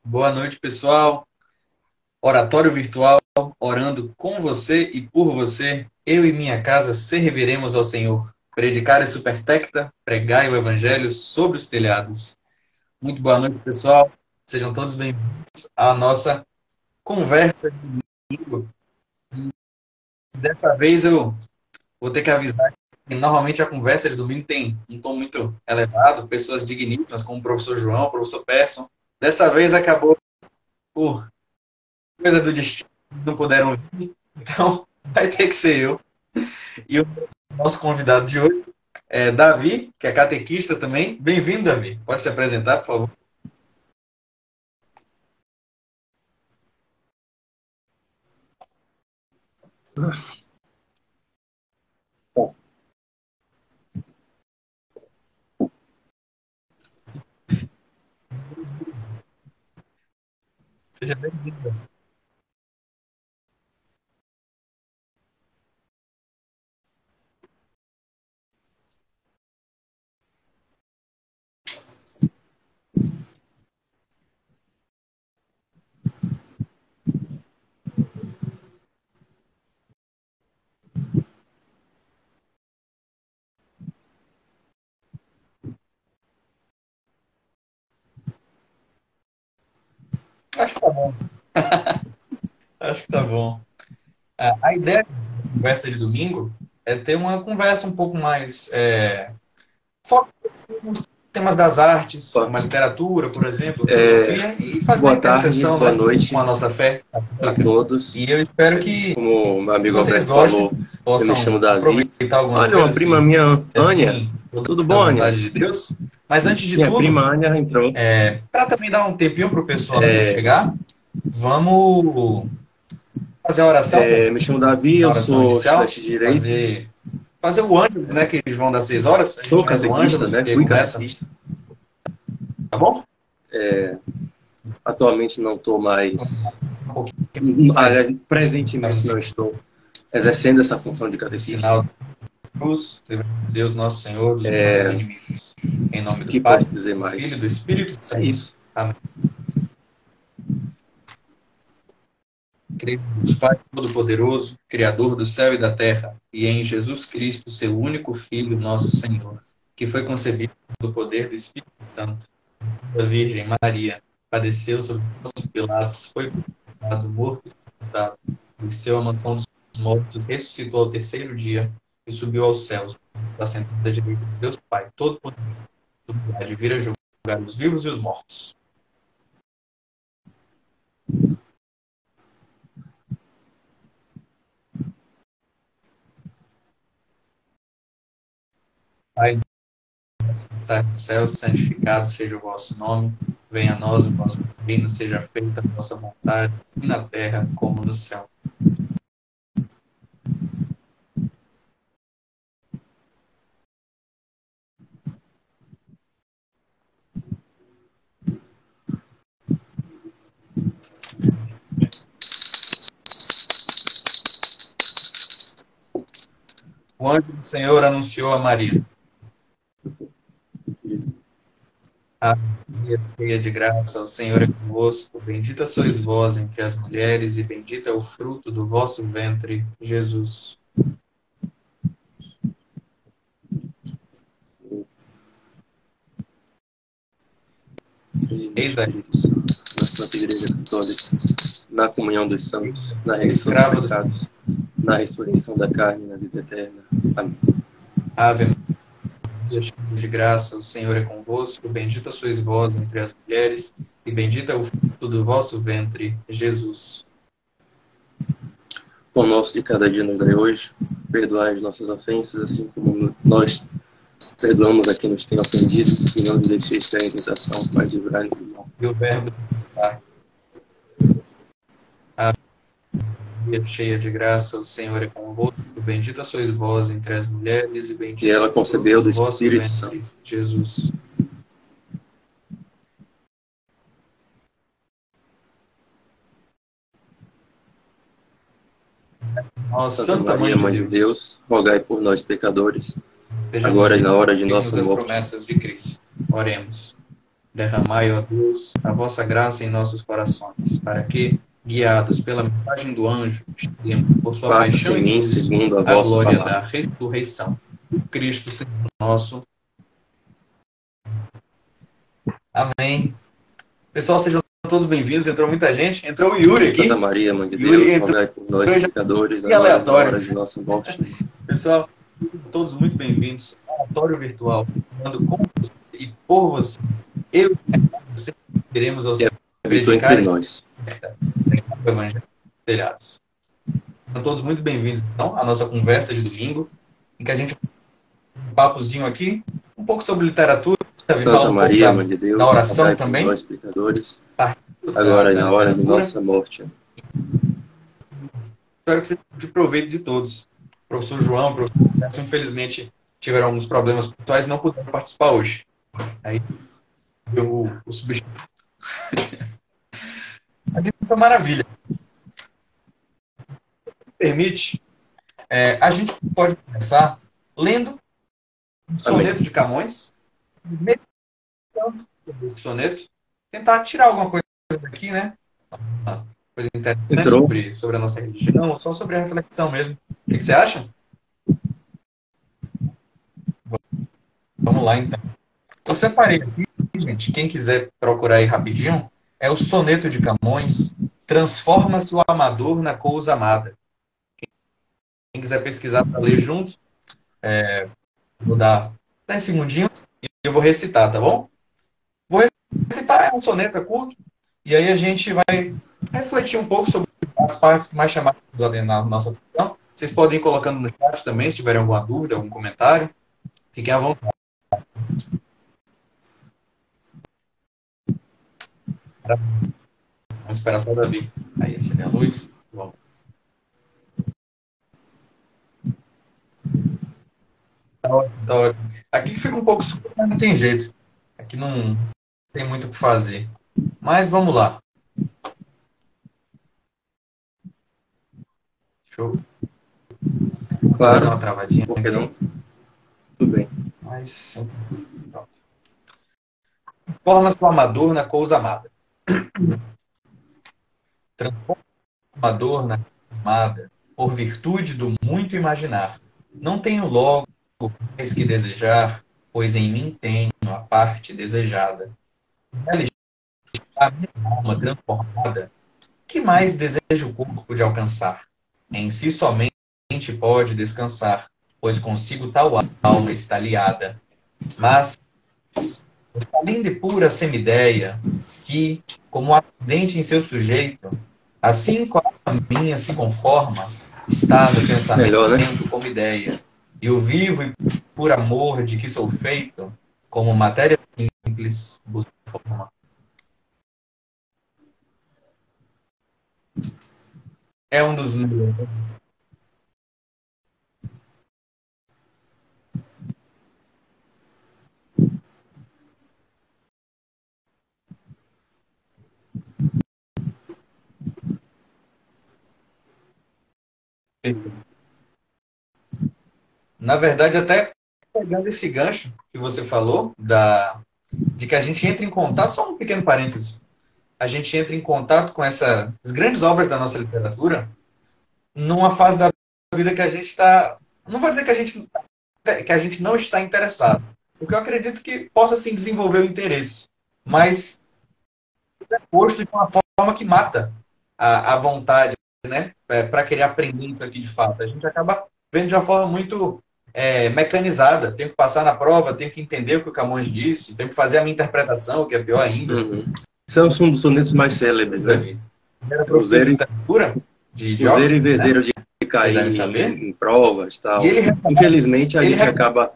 Boa noite, pessoal. Oratório virtual, orando com você e por você. Eu e minha casa serviremos ao Senhor. Predicar é supertecta, pregai o evangelho sobre os telhados. Muito boa noite, pessoal. Sejam todos bem-vindos à nossa conversa de domingo. Dessa vez eu vou ter que avisar que normalmente a conversa de domingo tem um tom muito elevado, pessoas digníssimas, como o professor João, o professor Persson. Dessa vez acabou por coisa do destino, não puderam vir, então vai ter que ser eu. E o nosso convidado de hoje é Davi, que é catequista também. Bem-vindo, Davi. Pode se apresentar, por favor. Bom, Seja bem-vindo. Acho que tá bom. Acho que tá bom. A ideia da conversa de domingo é ter uma conversa um pouco mais focada nos temas das artes, como a literatura, por exemplo, filosofia, e fazer uma boa tarde, interseção, boa né, noite com a nossa fé a católica. todos. E eu espero que Como meu amigo vocês Alberto gostem, falou, eu me possam chamo Davi. aproveitar algumas Olha, uma coisas, prima minha, se Ânia. assim, Tudo da bom, Ânia? vontade de Deus. Mas antes de Minha tudo, prima Ânia entrou. para também dar um tempinho para o pessoal chegar, vamos fazer a oração, Me chamo Davi, a eu oração sou inicial, estudante de Direito. fazer o ângelus, né, que eles vão dar 6 horas. A Sou gente faz o catequista, ângelus, né? e aí Fui começa, catequista. tá bom? Atualmente não estou mais... Um pouquinho mais Aliás, presentemente não estou exercendo essa função de do catequista. sinal da cruz, Deus nosso Senhor, dos nossos inimigos. Em nome O do que Pai, posso dizer do mais? Filho e do Espírito Santo. É isso. Amém. Cremos, Pai Todo-Poderoso, Criador do céu e da terra, e em Jesus Cristo, seu único Filho, nosso Senhor, que foi concebido pelo poder do Espírito Santo, da Virgem Maria, padeceu sob os Pilatos, foi crucificado, morto e sepultado, desceu à mansão dos mortos, ressuscitou ao terceiro dia e subiu aos céus, da sentada à direita de Deus Pai Todo-Poderoso, de vir a julgar os vivos e os mortos. Pai nosso que está no céu, santificado seja o vosso nome. Venha a nós o vosso reino, seja feita a vossa vontade, assim na terra como no céu. O anjo do Senhor anunciou a Maria: Maria, cheia de graça, o Senhor é convosco. Bendita sois vós entre as mulheres, e bendito é o fruto do vosso ventre, Jesus. Eis aí, Na Santa Igreja Católica, na comunhão dos santos, na remissão escrava dos do pecados, na ressurreição da carne e na vida eterna. Amém. Ave Maria, cheia de graça, o Senhor é convosco. Bendita sois vós entre as mulheres, e bendito é o fruto do vosso ventre, Jesus. Pão nosso de cada dia nos dai hoje, perdoai as nossas ofensas, assim como nós perdoamos a quem nos tem ofendido, e não nos deixeis cair em tentação, mas livrai-nos do mal. E o Verbo Maria, cheia de graça, o Senhor é convosco. Bendita sois vós entre as mulheres, e bendito E ela é o concebeu fruto do do vosso Espírito ventre, Santo. Jesus. Ó Santa Maria, Mãe de Deus, rogai por nós, pecadores, sejamos agora e na hora de dignos nossa das morte. promessas de Cristo. Oremos. Derramai, ó Deus, a vossa graça em nossos corações, para que, guiados pela mensagem do anjo, cheguemos por sua Faça-se paixão em e mim cruz segundo a a vossa glória da palavra. ressurreição. Cristo, Senhor nosso. Amém. Pessoal, sejam todos bem-vindos. Entrou muita gente. Entrou o Yuri aqui. Santa Maria, Mãe de Yuri Deus, entrou rogai por nós, pecadores, e agora e na aleatório. hora de nossa morte. Pessoal, todos muito bem-vindos ao Oratório Virtual, falando com você e por você. Eu e você iremos ao Senhor Habitou entre nós. o Evangelho dos Telhados. São todos muito bem-vindos, então, à nossa conversa de domingo, em que a gente um papozinho aqui, um pouco sobre literatura, Santa Maria, Mãe de Deus, da oração rogai também, por nós, pecadores, agora e na hora de nossa morte. Espero que seja de proveito de todos. O professor João, o professor Nelson, infelizmente, tiveram alguns problemas pessoais e não puderam participar hoje. Aí, o substituto. Mas isso é uma maravilha. Se permite, a gente pode começar lendo um soneto de Camões, meditando sobre esse soneto, tentar tirar alguma coisa daqui, né? Uma coisa interessante sobre a nossa religião, só sobre a reflexão mesmo. O que você acha? Vamos lá, então. Eu separei aqui, gente, quem quiser procurar aí rapidinho, é o soneto de Camões, Transforma-se o amador na coisa amada. Quem quiser pesquisar para ler junto, vou dar 10 segundinhos e eu vou recitar, tá bom? Vou recitar, é um soneto, é curto, e aí a gente vai refletir um pouco sobre as partes que mais chamaram na nossa atenção. Vocês podem ir colocando no chat também, se tiverem alguma dúvida, algum comentário. Fiquem à vontade. Vamos esperar só o Davi. Aí, acender a luz. Vamos. Tá ótimo. Aqui fica um pouco escuro, mas não tem jeito. Aqui não tem muito o que fazer. Mas vamos lá. Show. Claro. Dar uma travadinha. Por que não? Tudo bem. Mas, pronto. Transforma-se o amador na coisa amada. Transforma o amador na coisa amada, por virtude do muito imaginar. Não tenho logo mais que desejar, pois em mim tenho a parte desejada. Ela está a minha alma transformada. Que mais deseja o corpo de alcançar? Em si somente pode descansar, pois consigo tal alma está liada. Mas está linda e pura a semideia, que, como ardente em seu sujeito, assim como a minha se conforma, está no pensamento Melhor, né? como ideia. E o vivo e por amor de que sou feito, como matéria simples, busco forma. É um dos meus. Na verdade, até pegando esse gancho que você falou, de que a gente entra em contato, só um pequeno parêntese, a gente entra em contato com essas grandes obras da nossa literatura numa fase da vida que a gente está. Não vou dizer que a gente não está interessado, porque eu acredito que possa sim desenvolver o interesse, mas é posto de uma forma que mata a vontade, né, para querer aprender isso aqui de fato. A gente acaba vendo de uma forma muito mecanizada. Tenho que passar na prova, tenho que entender o que o Camões disse, tenho que fazer a minha interpretação, o que é pior ainda. Uhum. São um dos sonetos mais célebres, né? Era professor de literatura de Useiro e Oxford, vezeiro de cair em provas e tal. Infelizmente, a gente acaba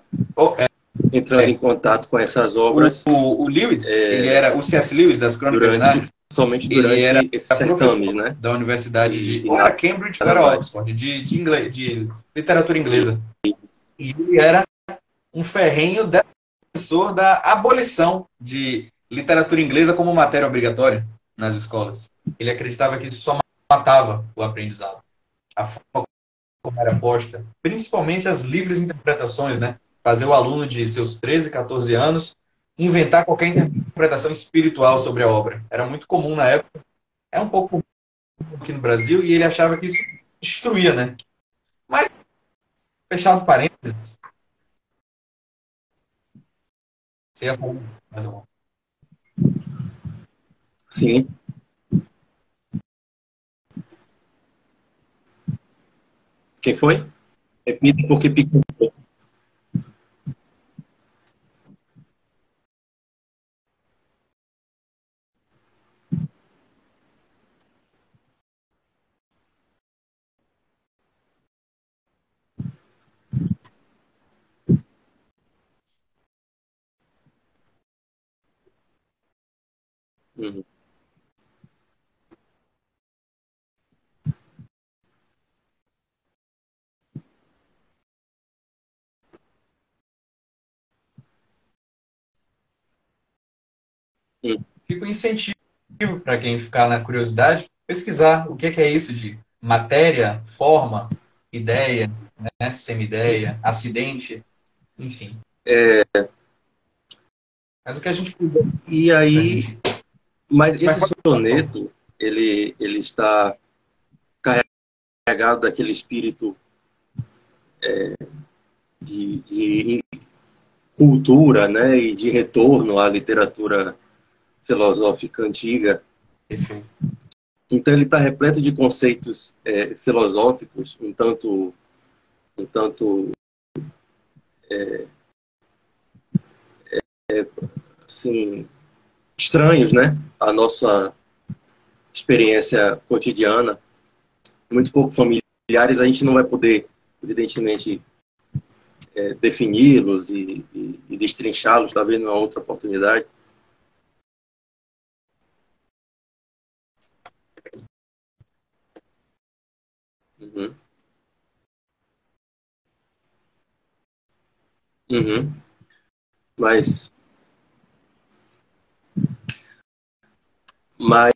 entrando em contato com essas obras. O Lewis, ele era o C.S. Lewis das Crônicas de Nárnia. Somente durante esses certames, né? Da Universidade de ou era Cambridge ou era Oxford, de literatura inglesa. E ele era um ferrenho defensor da abolição de literatura inglesa como matéria obrigatória nas escolas. Ele acreditava que isso só matava o aprendizado. A forma como era posta, principalmente as livres interpretações, né? Fazer o aluno de seus 13, 14 anos inventar qualquer interpretação interpretação espiritual sobre a obra. Era muito comum na época, é um pouco comum aqui no Brasil, e ele achava que isso destruía, né? Mas, fechado parênteses, você ia falar mais um. Sim. Quem foi? Repita porque picou. Uhum. Uhum. Fica um incentivo para quem ficar na curiosidade, pesquisar o que é isso de matéria, forma, ideia, né, Sim. semideia, acidente, enfim. É, Mas o que a gente puder e para a aí, gente. mas Mas esse pode falar. soneto, ele está carregado daquele espírito de cultura, né, e de retorno à literatura filosófica antiga. Perfeito. Então ele está repleto de conceitos filosóficos, um tanto assim, estranhos, né, à nossa experiência cotidiana, muito pouco familiares. A gente não vai poder, evidentemente, defini-los e destrinchá-los, talvez numa outra oportunidade. Uhum. Uhum. Mas, mas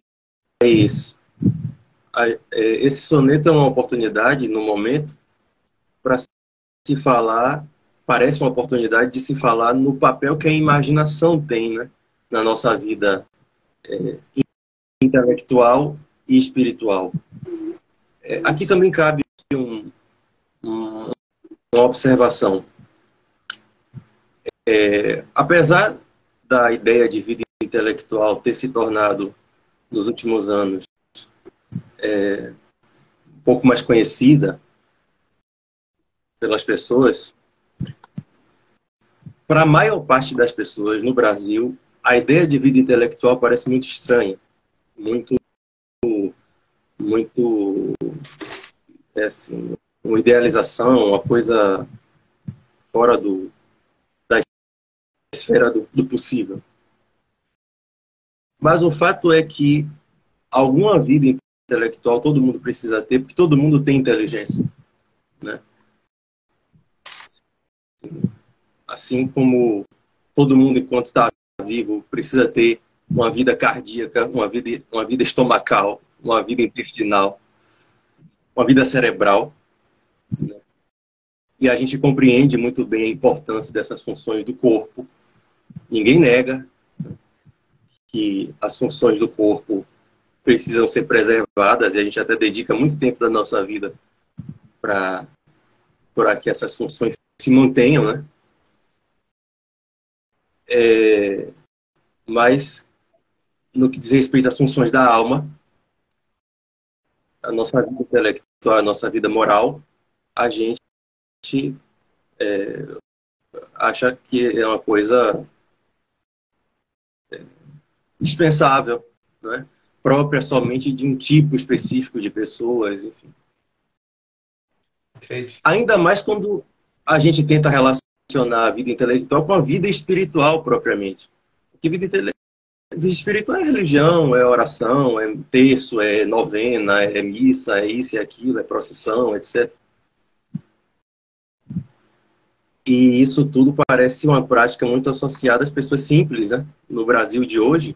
esse soneto é uma oportunidade, no momento, para se falar, parece uma oportunidade de se falar no papel que a imaginação tem, né, na nossa vida intelectual e espiritual. Aqui também cabe um, uma observação. Apesar da ideia de vida intelectual ter se tornado, nos últimos anos, um pouco mais conhecida pelas pessoas, para a maior parte das pessoas no Brasil, a ideia de vida intelectual parece muito estranha, muito, muito, assim, uma idealização, uma coisa fora da esfera do possível. Mas o fato é que alguma vida intelectual todo mundo precisa ter, porque todo mundo tem inteligência, né? Assim como todo mundo, enquanto está vivo, precisa ter uma vida cardíaca, uma vida estomacal, uma vida intestinal, uma vida cerebral, né? E a gente compreende muito bem a importância dessas funções do corpo. Ninguém nega que as funções do corpo precisam ser preservadas, e a gente até dedica muito tempo da nossa vida para que essas funções se mantenham, né? Mas, no que diz respeito às funções da alma, a nossa vida intelectual, a nossa vida moral, a gente acha que é uma coisa dispensável, né? Própria somente de um tipo específico de pessoas, enfim. Perfeito. Ainda mais quando a gente tenta relacionar a vida intelectual com a vida espiritual propriamente. Porque vida espiritual é religião, é oração, é terço, é novena, é missa, é isso e aquilo, é procissão, etc. E isso tudo parece uma prática muito associada às pessoas simples, né? No Brasil de hoje,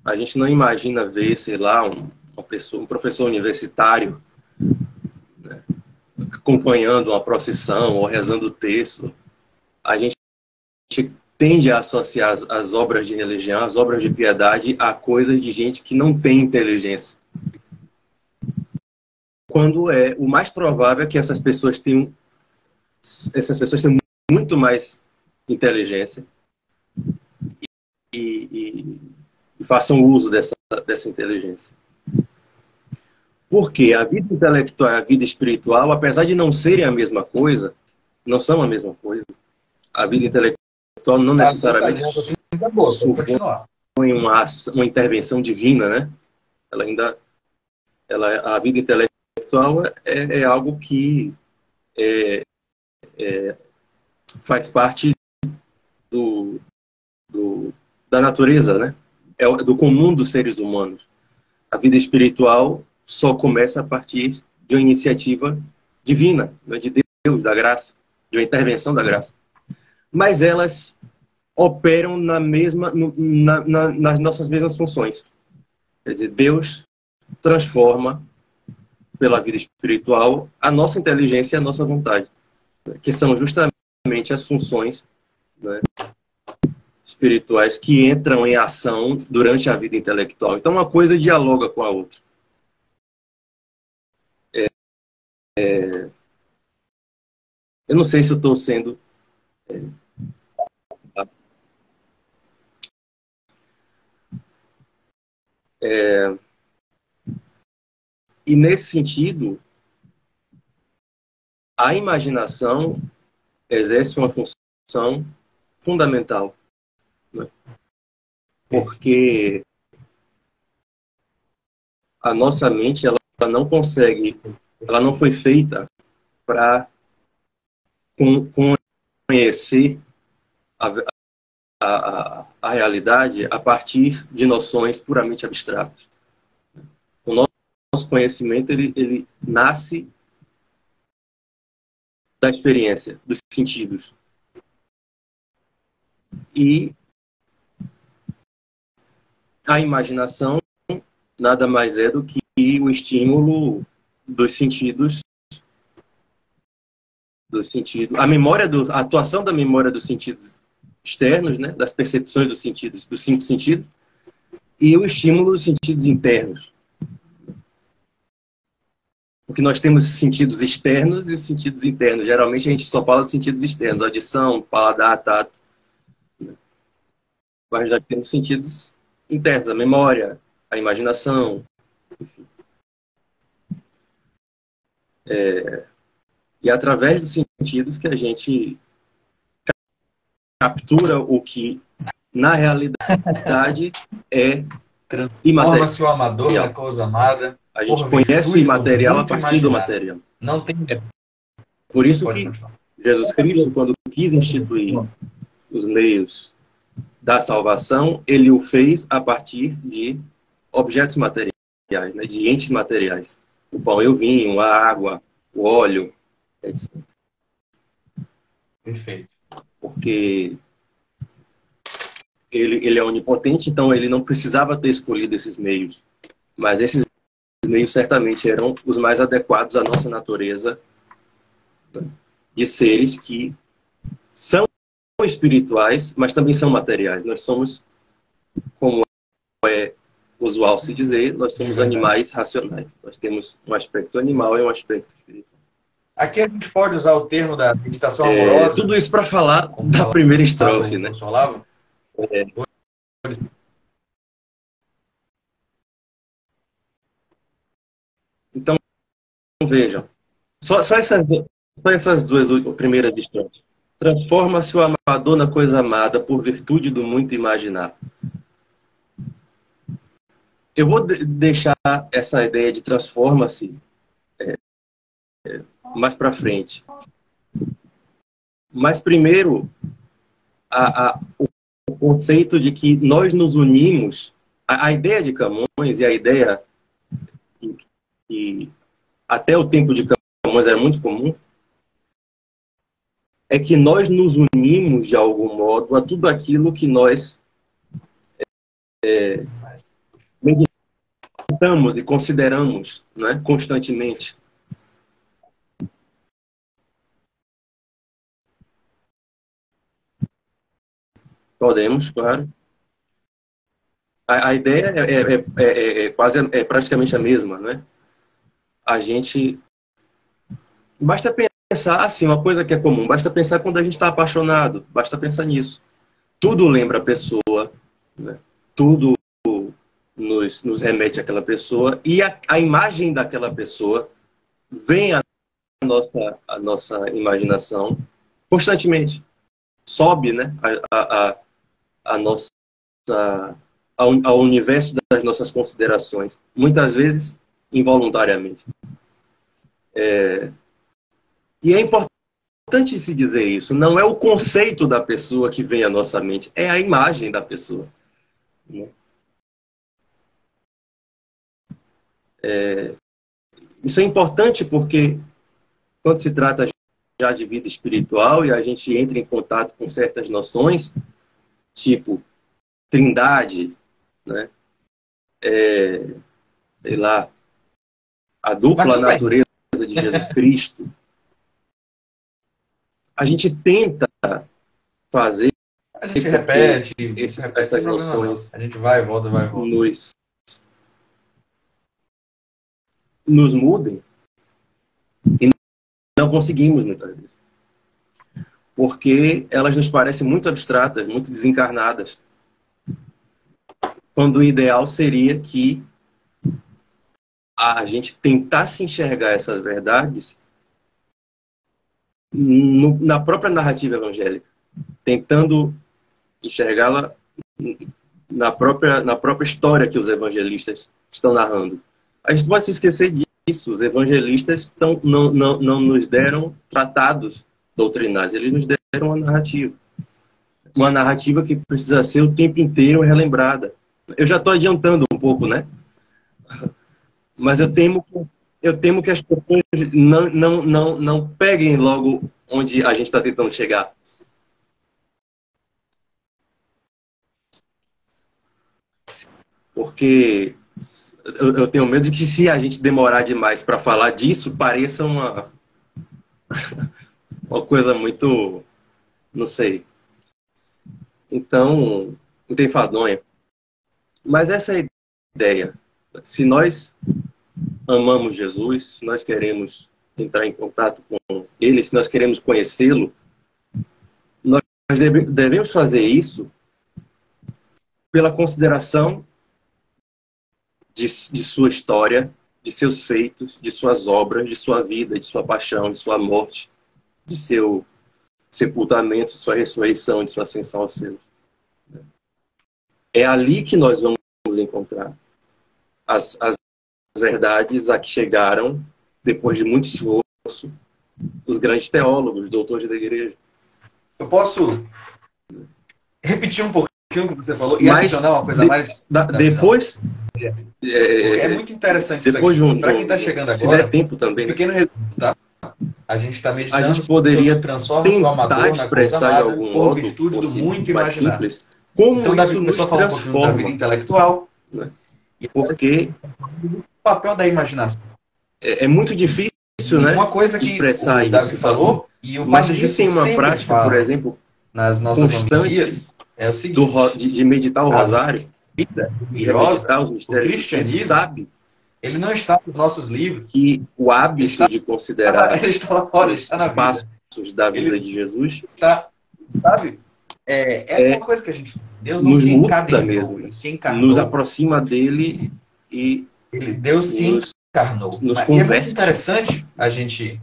a gente não imagina ver, sei lá, um professor universitário, né, acompanhando uma procissão ou rezando o texto. A gente tende a associar as obras de religião, as obras de piedade, a coisas de gente que não tem inteligência. Quando o mais provável é que essas pessoas tenham muito mais inteligência e façam uso dessa inteligência. Porque a vida intelectual e a vida espiritual, apesar de não serem a mesma coisa, não são a mesma coisa. A vida intelectual não necessariamente supõe uma intervenção divina, né? A vida intelectual é algo que faz parte da natureza, né? É do comum dos seres humanos. A vida espiritual só começa a partir de uma iniciativa divina, né? De Deus, da graça, de uma intervenção da graça. Mas elas operam nas nossas mesmas funções. Quer dizer, Deus transforma pela vida espiritual a nossa inteligência e a nossa vontade, que são justamente as funções, né, espirituais que entram em ação durante a vida intelectual. Então, uma coisa dialoga com a outra. Eu não sei se eu estou sendo... E, nesse sentido, a imaginação exerce uma função fundamental, né? Porque a nossa mente ela não consegue, ela não foi feita para conhecer a realidade a partir de noções puramente abstratas. O nosso conhecimento ele nasce da experiência, dos sentidos. E a imaginação nada mais é do que o estímulo dos sentidos, a atuação da memória dos sentidos externos, né, das percepções dos sentidos, dos 5 sentidos, e o estímulo dos sentidos internos. Porque nós temos sentidos externos e sentidos internos. Geralmente a gente só fala de sentidos externos, audição, paladar, tato. Mas nós temos sentidos internos, a memória, a imaginação, enfim. E é através dos sentidos que a gente captura o que, na realidade, é transforma-se o amador na coisa amada. A gente conhece o imaterial a partir do material. Não tem... Por isso que Jesus Cristo, quando quis instituir os meios da salvação, ele o fez a partir de objetos materiais, né, de entes materiais. O pão e o vinho, a água, o óleo, etc. Perfeito. Porque ele é onipotente, então ele não precisava ter escolhido esses meios. Mas esses meios certamente eram os mais adequados à nossa natureza, né, de seres que são espirituais, mas também são materiais. Nós somos, como é usual se dizer, nós somos animais racionais. Nós temos um aspecto animal e um aspecto espiritual. Aqui a gente pode usar o termo da meditação amorosa. Tudo isso para falar da primeira estrofe, né? Então, vejam. Só essas duas primeiras estrofes. Transforma-se o amador na coisa amada por virtude do muito imaginar. Eu vou deixar essa ideia de transforma-se mais para frente. Mas primeiro, o conceito de que nós nos unimos, a ideia de Camões e a ideia que até o tempo de Camões era muito comum, é que nós nos unimos de algum modo a tudo aquilo que nós meditamos e consideramos, né, constantemente. Podemos, claro. A ideia é praticamente a mesma, né? A gente... Basta pensar, assim, uma coisa que é comum, basta pensar quando a gente está apaixonado, basta pensar nisso. Tudo lembra a pessoa, né? Tudo nos remete àquela pessoa, e a imagem daquela pessoa vem à nossa imaginação constantemente. Sobe, né? A nossa, ao universo das nossas considerações, muitas vezes involuntariamente. E é importante se dizer isso. Não é o conceito da pessoa que vem à nossa mente, é a imagem da pessoa. Isso é importante porque quando se trata já de vida espiritual e a gente entra em contato com certas noções, tipo trindade, né? Sei lá, a dupla natureza de Jesus Cristo, a gente tenta fazer a gente repete essas noções. A gente vai e volta, vai e volta. Nos mudem e não conseguimos muitas vezes. Porque elas nos parecem muito abstratas, muito desencarnadas. Quando o ideal seria que a gente tentasse enxergar essas verdades na própria narrativa evangélica, tentando enxergá-la na própria história que os evangelistas estão narrando. A gente pode se esquecer disso. Os evangelistas não nos deram tratados doutrinários, eles nos deram uma narrativa. Uma narrativa que precisa ser o tempo inteiro relembrada. Eu já estou adiantando um pouco, né? Mas eu temo que as pessoas não peguem logo onde a gente está tentando chegar. Porque eu tenho medo de que se a gente demorar demais para falar disso, pareça uma coisa muito, não sei. Então, muito enfadonha. Mas essa é a ideia. Se nós amamos Jesus, se nós queremos entrar em contato com Ele, se nós queremos conhecê-lo, nós devemos fazer isso pela consideração de sua história, de seus feitos, de suas obras, de sua vida, de sua paixão, de sua morte, de seu sepultamento, de sua ressurreição, de sua ascensão aos céus. É ali que nós vamos encontrar as verdades a que chegaram, depois de muito esforço, os grandes teólogos, doutores da igreja. Eu posso repetir um pouquinho o que você falou e adicionar uma coisa mais? Depois... É muito interessante depois isso aqui. Para quem está chegando se agora, der tempo também, pequeno resumo, tá? A gente está meditando. A gente poderia tentar expressar de algum modo, virtude do muito mais imaginar. simples, como então, isso nos transforma. Da vida intelectual, né? Porque o papel da imaginação. É muito difícil, né? Uma coisa que expressar o Davi isso. falou, e o mas existem uma prática, por exemplo, nas nossas constante é o seguinte, de meditar o rosário, vida e meditar os mistérios. O cristianismo, sabe, ele não está nos nossos livros. Que o hábito de considerar os passos da vida de Jesus sabe? É uma coisa que a gente... Deus não nos se muda mesmo, ele se encarnou. Nos aproxima dele e Deus se encarnou. Nos e converte. É muito interessante a gente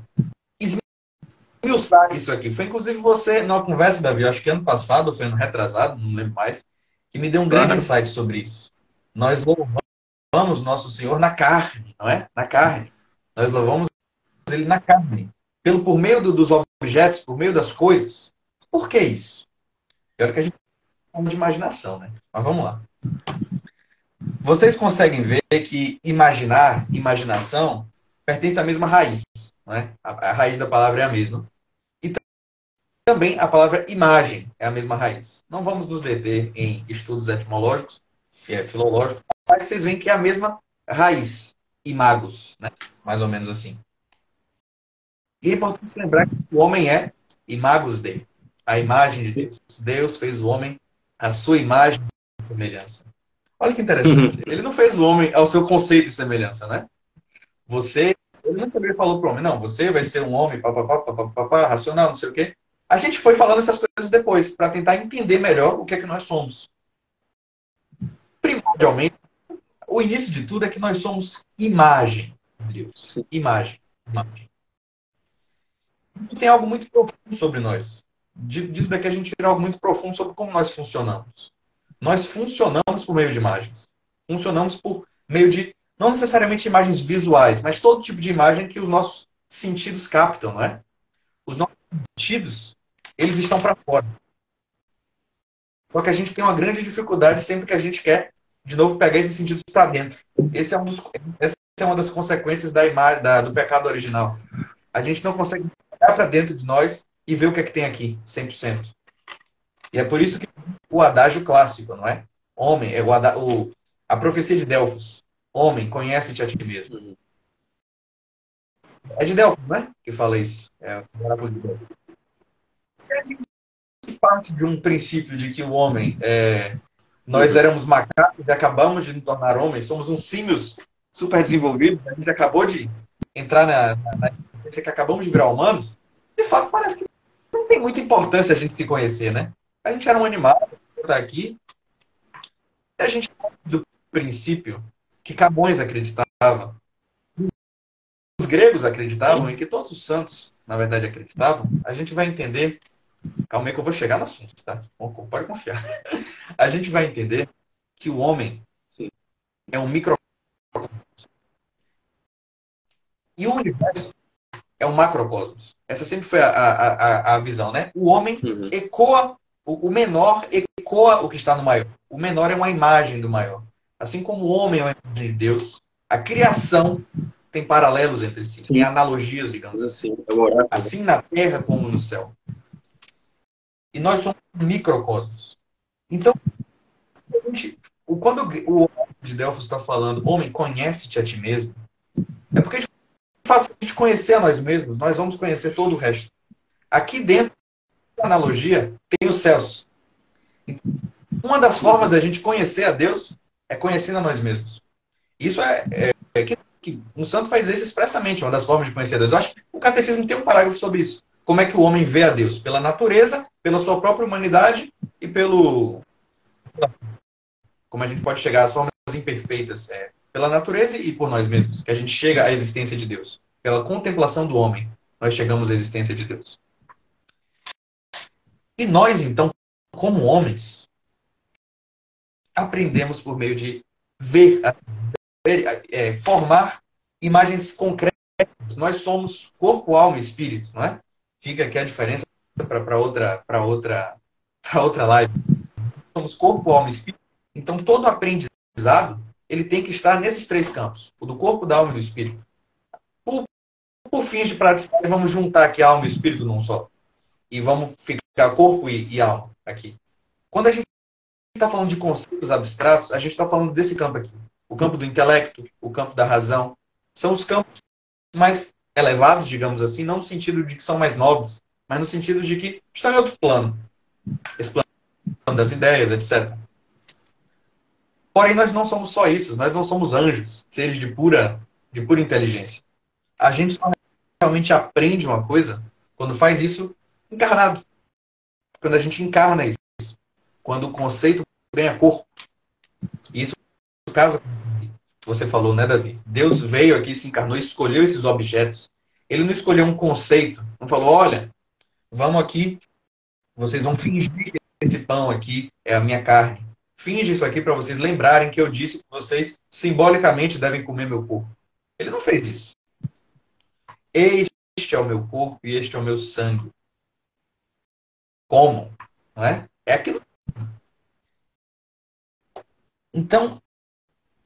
esmiuçar isso aqui. Foi inclusive você, numa conversa, Davi, acho que ano passado, ou foi ano retrasado, não lembro mais, que me deu um grande insight sobre isso. Nós louvamos nosso Senhor na carne, não é? Na carne. Nós louvamos Ele na carne. Por meio dos objetos, por meio das coisas. Por que isso? É que a gente fala de imaginação, né? Mas vamos lá. Vocês conseguem ver que imaginação, pertence à mesma raiz. Não é? A raiz da palavra é a mesma. E também a palavra imagem é a mesma raiz. Não vamos nos deter em estudos etimológicos, filológicos, mas vocês veem que é a mesma raiz. Imagos, né? Mais ou menos assim. E é importante se lembrar que o homem é imagos dele. A imagem de Deus. Deus fez o homem a sua imagem e semelhança. Olha que interessante. Ele não fez o homem ao seu conceito de semelhança, né? Ele nunca também falou para o homem, não, você vai ser um homem, papapá, papapá, racional, não sei o quê. A gente foi falando essas coisas depois, para tentar entender melhor o que é que nós somos. Primordialmente, o início de tudo é que nós somos imagem de Deus. Sim. Imagem. Imagem. Isso tem algo muito profundo sobre nós. Disso daqui a gente tira algo muito profundo sobre como nós funcionamos. Nós funcionamos por meio de imagens. Funcionamos por meio de, não necessariamente imagens visuais, mas todo tipo de imagem que os nossos sentidos captam, não é? Os nossos sentidos, eles estão para fora. Só que a gente tem uma grande dificuldade sempre que a gente quer, de novo, pegar esses sentidos para dentro. Essa é uma das consequências da imagem, do pecado original. A gente não consegue olhar para dentro de nós e ver o que é que tem aqui, 100%. E é por isso que o adágio clássico, não é? Homem, a profecia de Delfos. Homem, conhece-te a ti mesmo. É de Delfos, né? Que fala isso. Se a gente parte de um princípio de que o homem, nós éramos macacos e acabamos de nos tornar homens, somos uns símios super desenvolvidos, a gente acabou de entrar na experiência que acabamos de virar humanos, de fato parece que não tem muita importância a gente se conhecer, né? A gente era um animal, está aqui, e a gente parte do princípio que Camões acreditava, os gregos acreditavam e que todos os santos, na verdade, acreditavam, a gente vai entender. Calma aí que eu vou chegar no assunto, tá? Pode confiar. A gente vai entender que o homem é um microcosmos. E o universo é um macrocosmos. Essa sempre foi a visão, né? O homem ecoa, o menor ecoa o que está no maior. O menor é uma imagem do maior. Assim como o homem é uma imagem de Deus, a criação tem paralelos entre si, tem analogias, digamos assim. Assim na terra como no céu. E nós somos microcosmos. Então, quando o homem de Delfos está falando, homem, conhece-te a ti mesmo, é porque, de fato, se a gente conhecer a nós mesmos, nós vamos conhecer todo o resto. Aqui dentro da analogia, tem os céus. Uma das formas da gente conhecer a Deus é conhecendo a nós mesmos. Isso que um santo vai dizer isso expressamente, uma das formas de conhecer a Deus. Eu acho que o catecismo tem um parágrafo sobre isso. Como é que o homem vê a Deus? Pela natureza, pela sua própria humanidade e como a gente pode chegar às formas imperfeitas. Pela natureza e por nós mesmos, que a gente chega à existência de Deus. Pela contemplação do homem, nós chegamos à existência de Deus. E nós, então, como homens, aprendemos por meio de formar imagens concretas. Nós somos corpo, alma e espírito, não é? Fica aqui a diferença para outra live. Somos corpo, alma e espírito. Então, todo aprendizado ele tem que estar nesses três campos. O do corpo, da alma e do espírito. Por fins de praticidade, vamos juntar aqui alma e espírito num só. E vamos ficar corpo e alma aqui. Quando a gente está falando de conceitos abstratos, a gente está falando desse campo aqui. O campo do intelecto, o campo da razão. São os campos mais elevados, digamos assim, não no sentido de que são mais nobres, mas no sentido de que estão em outro plano. Esse plano das ideias, etc. Porém, nós não somos só isso. Nós não somos anjos, seres de pura inteligência. A gente só realmente aprende uma coisa quando faz isso encarnado. Quando a gente encarna isso. Quando o conceito ganha corpo. Isso, no caso, você falou, né, Davi? Deus veio aqui, se encarnou e escolheu esses objetos. Ele não escolheu um conceito. Não falou, olha, vamos aqui, vocês vão fingir que esse pão aqui é a minha carne. Finge isso aqui para vocês lembrarem que eu disse que vocês simbolicamente devem comer meu corpo. Ele não fez isso. Este é o meu corpo e este é o meu sangue. Comam, não é? É aquilo. Então,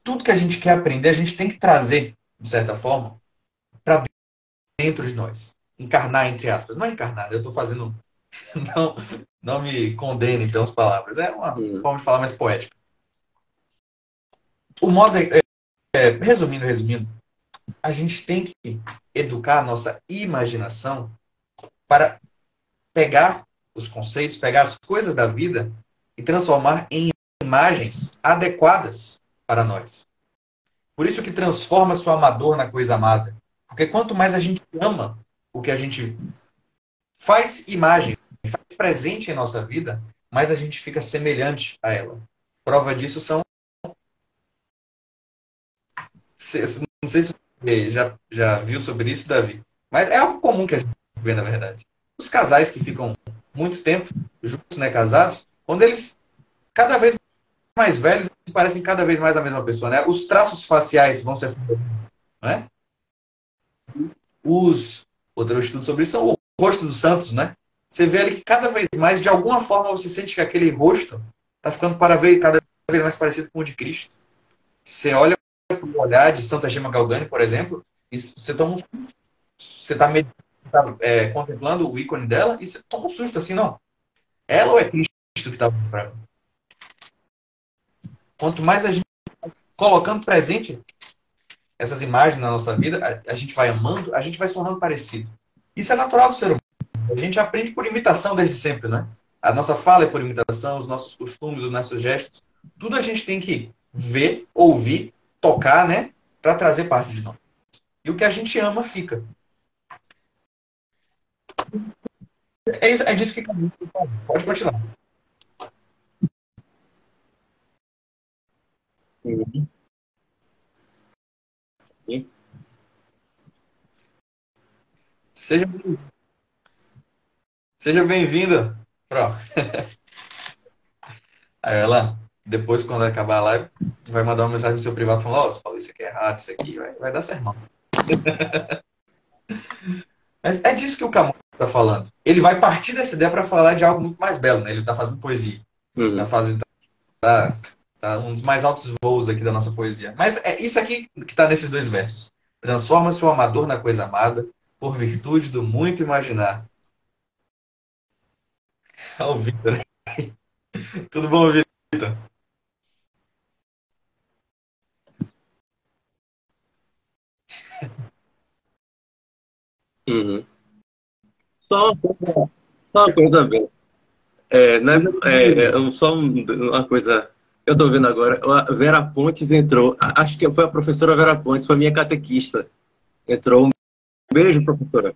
tudo que a gente quer aprender, a gente tem que trazer, de certa forma, para dentro de nós. Encarnar, entre aspas. Não é encarnar, eu estou fazendo... Não me condenem pelas palavras. É uma forma de falar mais poética. O modo resumindo, a gente tem que educar a nossa imaginação para pegar os conceitos, pegar as coisas da vida e transformar em imagens adequadas para nós. Por isso que transforma-se o amador na coisa amada. Porque quanto mais a gente ama o que a gente faz imagem, faz presente em nossa vida, mais a gente fica semelhante a ela. Prova disso são... Não sei se você já viu sobre isso, Davi, mas é algo comum que a gente vê, na verdade. Os casais que ficam muito tempo juntos, né, casados, quando eles cada vez mais velhos, eles parecem cada vez mais a mesma pessoa, né? Os traços faciais vão se acentuando, né? Outro estudo sobre isso são o rosto dos santos, né? Você vê ali que cada vez mais, de alguma forma, você sente que aquele rosto está ficando cada vez mais parecido com o de Cristo. Você olha para o olhar de Santa Gema Galgani, por exemplo, e você toma um susto. Você está contemplando o ícone dela e você toma um susto assim, não. Ela ou é Cristo que está para mim? Quanto mais a gente colocando presente essas imagens na nossa vida, a gente vai amando, a gente vai se tornando parecido. Isso é natural do ser humano. A gente aprende por imitação desde sempre, né? A nossa fala é por imitação, os nossos costumes, os nossos gestos. Tudo a gente tem que ver, ouvir, tocar, né? Para trazer parte de nós. E o que a gente ama fica. É disso que pode continuar. Uhum. Seja, seja bem-vinda. Aí ela, depois, quando acabar a live, vai mandar uma mensagem no seu privado falando, ó, você falou isso aqui é errado, isso aqui vai dar sermão. Mas é disso que o Camões está falando. Ele vai partir dessa ideia para falar de algo muito mais belo, né? Ele está fazendo poesia. Uhum. Tá um dos mais altos voos aqui da nossa poesia. Mas é isso aqui que está nesses dois versos. Transforma-se o amador na coisa amada, por virtude do muito imaginar. Ó, o Vitor, né? Tudo bom, Vitor? Uhum. Só uma coisa a ver. Né, só uma coisa. Eu tô vendo agora. A Vera Pontes entrou. Acho que foi a professora Vera Pontes, foi minha catequista. Entrou. Um beijo, professora.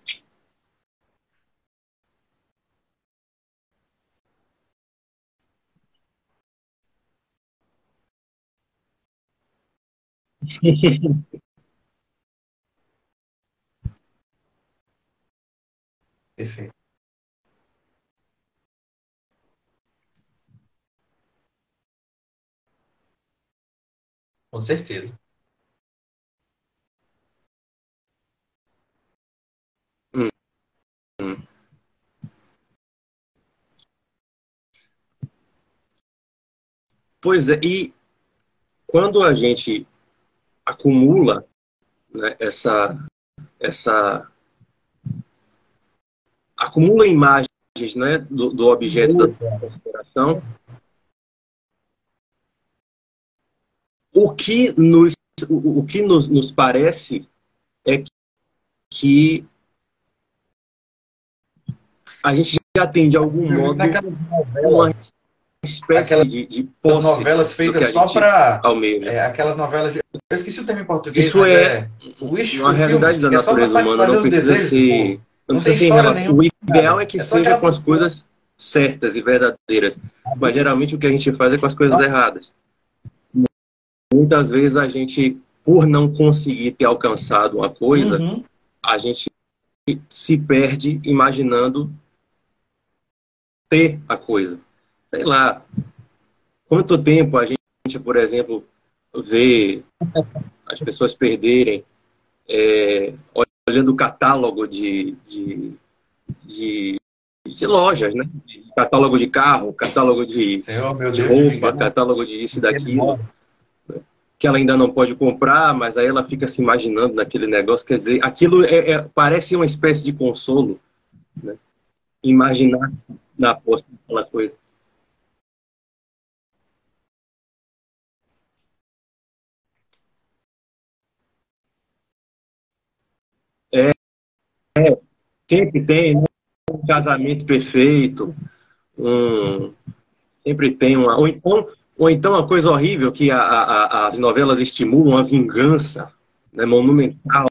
Perfeito. Com certeza. Uhum. Pois é, e quando a gente acumula, né, essa acumula imagens, né, do objeto da consideração, o que nos parece é que a gente já tem, de algum modo, uma espécie de posse novelas do que feitas a só gente para almeja. aquelas novelas. Eu esqueci o termo em português, Isso mas é wish uma realidade fulfillment, da que é só para natureza humana, satisfazer não os precisa desejos do ser, povo. não Não tem precisa ser em história relação. nenhuma. O ideal é que É só seja aquela com as coisas certas e verdadeiras, mas geralmente o que a gente faz é com as coisas erradas. Muitas vezes a gente, por não conseguir ter alcançado uma coisa, Uhum. a gente se perde imaginando ter a coisa. Sei lá, quanto tempo a gente, por exemplo, vê as pessoas perderem olhando o catálogo de, de lojas, né? Catálogo de carro, catálogo Senhor, meu de Deus, te roupa, vingando. catálogo de isso e daquilo, que ela ainda não pode comprar, mas aí ela fica se imaginando naquele negócio. Quer dizer, aquilo parece uma espécie de consolo, né? Imaginar na posse daquela coisa. É, sempre tem, né? Um casamento perfeito, um, Sempre tem uma. Ou então uma coisa horrível que as novelas estimulam a vingança, né, monumental.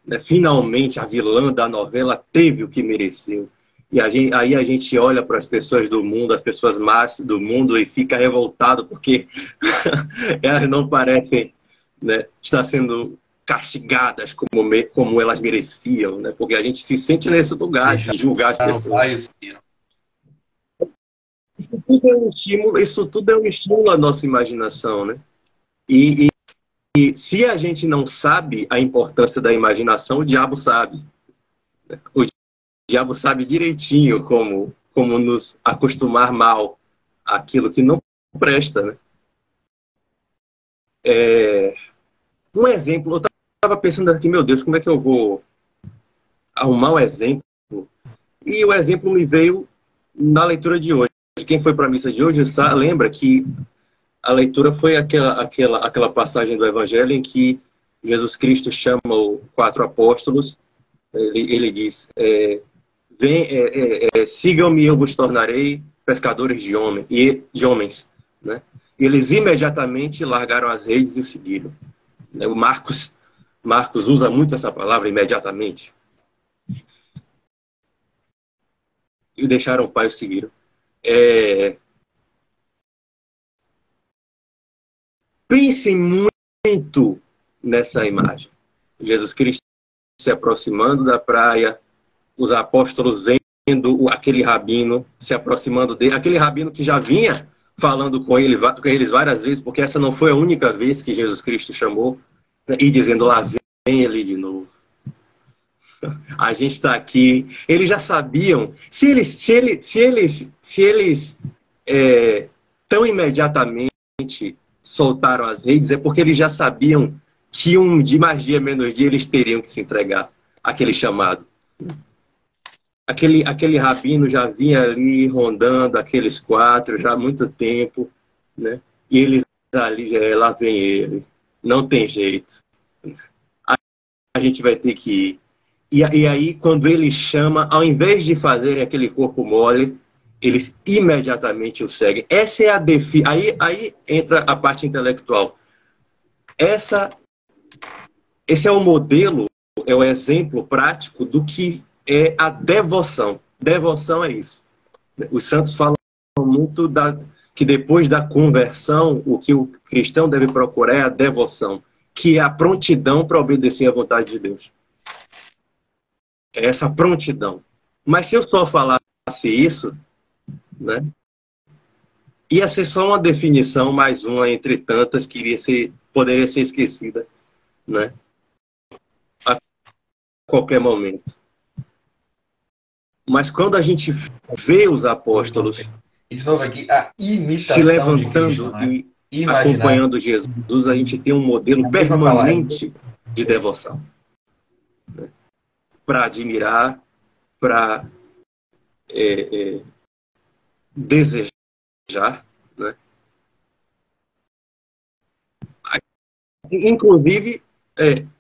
Né? Finalmente a vilã da novela teve o que mereceu. E aí a gente olha para as pessoas do mundo, as pessoas más do mundo, e fica revoltado porque elas não parecem, né, estar sendo castigadas como elas mereciam, né? Porque a gente se sente nesse lugar de julgar as pessoas. Isso tudo é um estímulo à nossa imaginação, né? E se a gente não sabe a importância da imaginação, o diabo sabe. O diabo sabe direitinho como nos acostumar mal àquilo que não presta, né? Um exemplo, eu estava pensando aqui, meu Deus, como é que eu vou arrumar um exemplo? E o exemplo me veio na leitura de hoje. Quem foi para a missa de hoje lembra que a leitura foi aquela passagem do Evangelho em que Jesus Cristo chama os 4 apóstolos. Ele diz: sigam-me, eu vos tornarei pescadores de homens. Né? Eles imediatamente largaram as redes e o seguiram. O Marcos usa muito essa palavra, imediatamente. E deixaram o Pai e o seguiram. Pensem muito nessa imagem. Jesus Cristo se aproximando da praia, os apóstolos vendo aquele rabino se aproximando dele, aquele rabino que já vinha falando com eles várias vezes, porque essa não foi a única vez que Jesus Cristo chamou, né, e dizendo: lá vem ele de novo. A gente está aqui. Eles já sabiam. Se eles tão imediatamente soltaram as redes, é porque eles já sabiam que mais dia, menos dia, eles teriam que se entregar àquele chamado. Aquele rabino já vinha ali rondando aqueles 4 já há muito tempo, né? E eles ali, lá vem ele. Não tem jeito. A gente vai ter que ir. E aí, quando ele chama, ao invés de fazerem aquele corpo mole, eles imediatamente o seguem. Essa é a aí entra a parte intelectual. Esse é o modelo, é o exemplo prático do que é a devoção. Devoção é isso. Os santos falam muito que depois da conversão, o que o cristão deve procurar é a devoção, que é a prontidão para obedecer à vontade de Deus. É essa prontidão. Mas se eu só falasse isso, né, ia ser só uma definição, mais uma entre tantas, que poderia ser esquecida, né, a qualquer momento. Mas quando a gente vê os apóstolos de novo aqui, a imitação se levantando Cristo, né? e acompanhando Jesus, a gente tem um modelo permanente de devoção, né, para admirar, para desejar, né? Inclusive,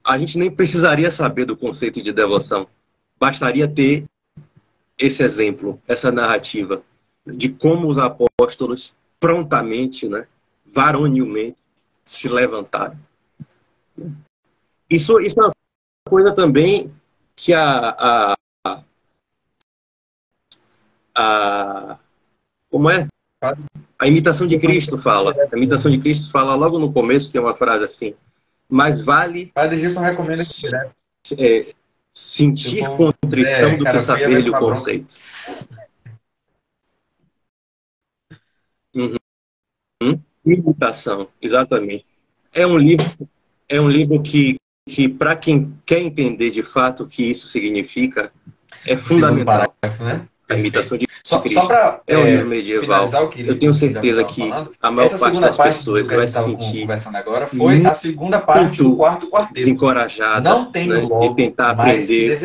a gente nem precisaria saber do conceito de devoção. Bastaria ter esse exemplo, essa narrativa de como os apóstolos prontamente, né, varonilmente, se levantaram. Isso é uma coisa também que como é? A imitação de Cristo fala. A imitação de Cristo fala logo no começo, tem uma frase assim: mais vale Padre Gilson recomenda sentir contrição do que saber-lhe o conceito. Imitação, exatamente. É um livro que para quem quer entender de fato o que isso significa, é fundamental. Parágrafo, né? A imitação de Só Cristo. Para é um livro medieval. Eu tenho certeza que a maior parte das pessoas vai se sentir conversando agora foi a segunda parte do quarto quarteto. Desencorajada, não tem, né, de tentar aprender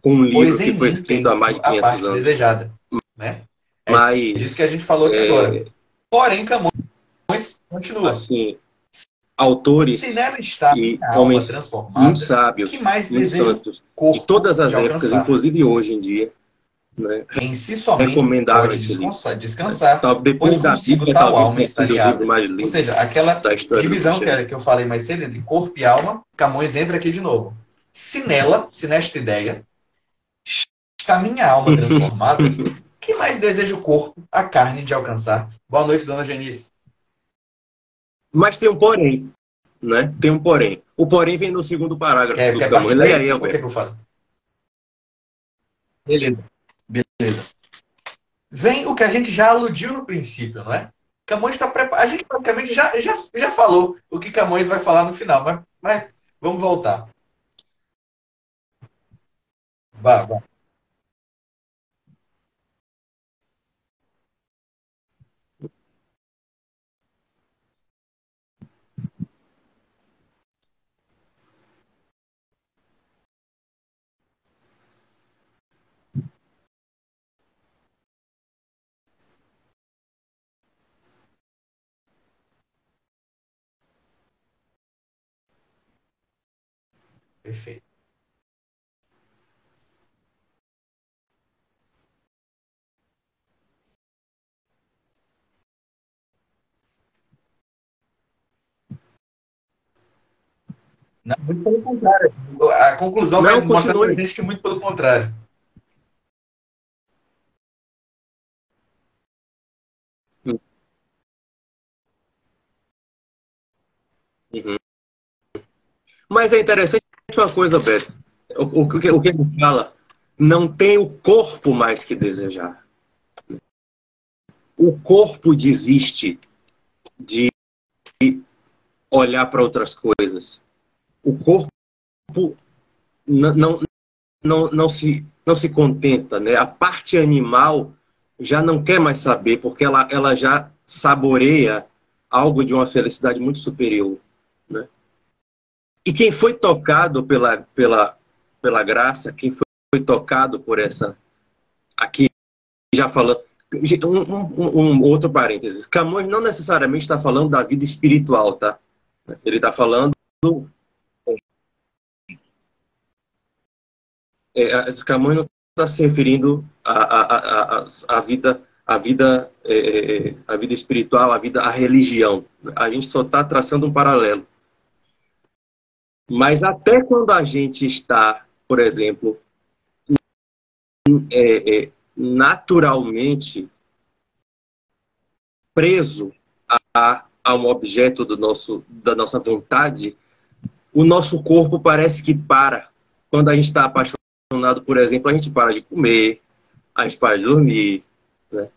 com um livro que foi escrito há mais de 500 anos. Desejada, né? Mas disso que a gente falou aqui agora. Porém, Camões continua. Assim, autores se nela está e a homens transformada, muito sábios, que mais muito deseja santos, de todas as épocas, inclusive hoje em dia, né? Em si somente Recomendaram pode esse livro. descansar, Depois pois da consigo Bíblia, tal talvez alma tenha sido o livro extasiada. mais Ou lido seja, aquela da história do divisão cristianismo. que eu falei mais cedo entre corpo e alma, Camões entra aqui de novo. Se nesta ideia, está minha alma transformada, que mais deseja o corpo, a carne de alcançar? Boa noite, dona Genice. Mas tem um porém, né? Tem um porém. O porém vem no segundo parágrafo do Quer Camões. partir Leia daí? aí, Ou quer Alberto. que eu fale? Beleza. Beleza. Vem o que a gente já aludiu no princípio, não é? Camões está preparado. A gente praticamente já falou o que Camões vai falar no final, mas vamos voltar. Vá. Perfeito. Não, muito pelo contrário. A conclusão vai Não, mostrar pra continue. gente que muito pelo contrário. Uhum. Mas é interessante uma coisa, Beto. O que ele fala? Não tem o corpo mais que desejar. O corpo desiste de olhar para outras coisas. O corpo não, não se contenta, né? A parte animal já não quer mais saber, porque ela já saboreia algo de uma felicidade muito superior, né? E quem foi tocado pela graça, quem foi tocado por essa... Aqui, já falando... Um outro parênteses. Camões não necessariamente está falando da vida espiritual, tá? Ele está falando... Camões não está se referindo à vida espiritual, à religião. A gente só está traçando um paralelo. Mas até quando a gente está, por exemplo, naturalmente preso a um objeto da nossa vontade, o nosso corpo parece que para. Quando a gente está apaixonado, por exemplo, a gente para de comer, a gente para de dormir, né?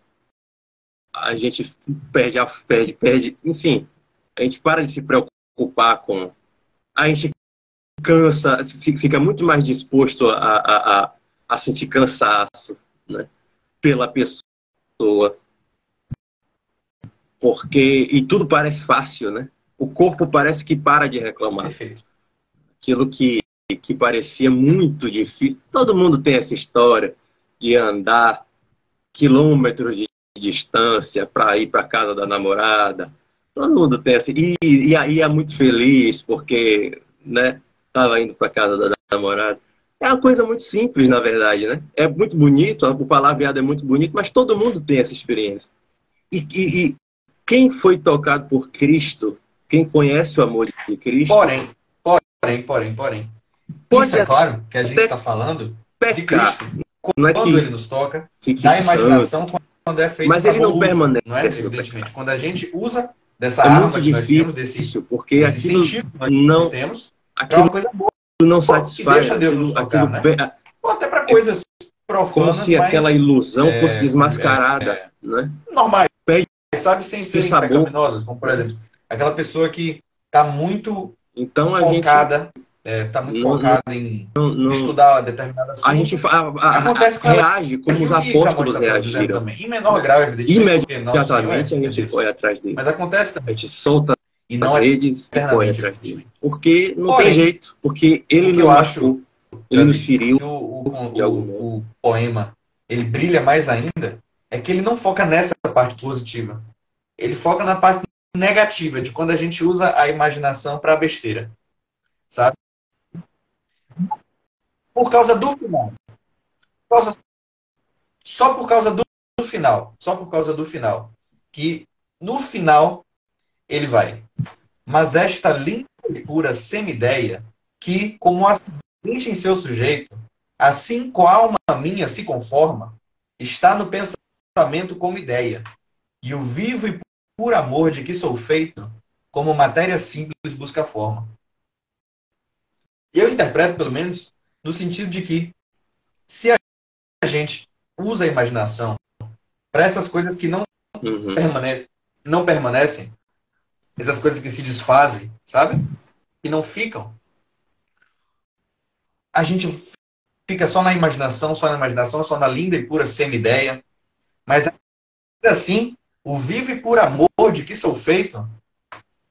A gente enfim, a gente para de se preocupar com... A gente cansa, fica muito mais disposto a sentir cansaço, né, pela pessoa, porque... E tudo parece fácil, né? O corpo parece que para de reclamar. Perfeito. Aquilo que parecia muito difícil. Todo mundo tem essa história de andar quilômetros de distância para ir para casa da namorada. Todo mundo tem essa. E aí é muito feliz porque, né, estava indo para casa da namorada. É uma coisa muito simples, na verdade, né? É muito bonito, o palavreado é muito bonito, mas todo mundo tem essa experiência. E quem foi tocado por Cristo, quem conhece o amor de Cristo... Porém. Pode Isso é claro que a gente está falando de pecar. Cristo. Não é Quando que ele nos toca, fique da imaginação, santo, quando é feito mas para ele não bom uso, permanece não é? no Evidentemente. pecado. Quando a gente usa dessa É arma muito que nós temos, difícil, porque desse aquilo sentido que nós não, temos, é aquilo uma coisa boa. não E satisfaz, deixa Deus nos tocar, né? Ou até para coisas como profanas, se aquela mas ilusão fosse desmascarada, né? normais, Perde sabe, sem o serem sabor. pecaminosas. Como, por exemplo, aquela pessoa que está muito Então a gente focada, em estudar determinado assunto. a gente Acontece com ela reage como os que apóstolos Camões está dizendo reagiram. também. Em menor grau, evidentemente, porque nosso Senhor Imediatamente a é gente Deus. corre atrás dele. Mas acontece A também. gente solta E as não é redes e corre eternamente. atrás dele. Porque não Porém, tem jeito. Porque ele o que nos eu machucou, acho, ele nos Davi, feriu que de algum modo. o poema ele brilha mais ainda, é que ele não foca nessa parte positiva. Ele foca na parte negativa, de quando a gente usa a imaginação para besteira. Sabe? Por causa do final. Por causa Só por causa do final. Só por causa do final. Que no final ele vai. Mas esta linda e pura semideia, que, como acidente em seu sujeito, assim com a alma minha se conforma, está no pensamento como ideia, e o vivo e puro amor de que sou feito, como matéria simples busca forma. Eu interpreto, pelo menos, no sentido de que, se a gente usa a imaginação para essas coisas que não permanecem, essas coisas que se desfazem, sabe? Que não ficam, a gente fica só na imaginação, só na linda e pura semi-ideia. Mas ainda assim, o vivo e puro amor de que sou feito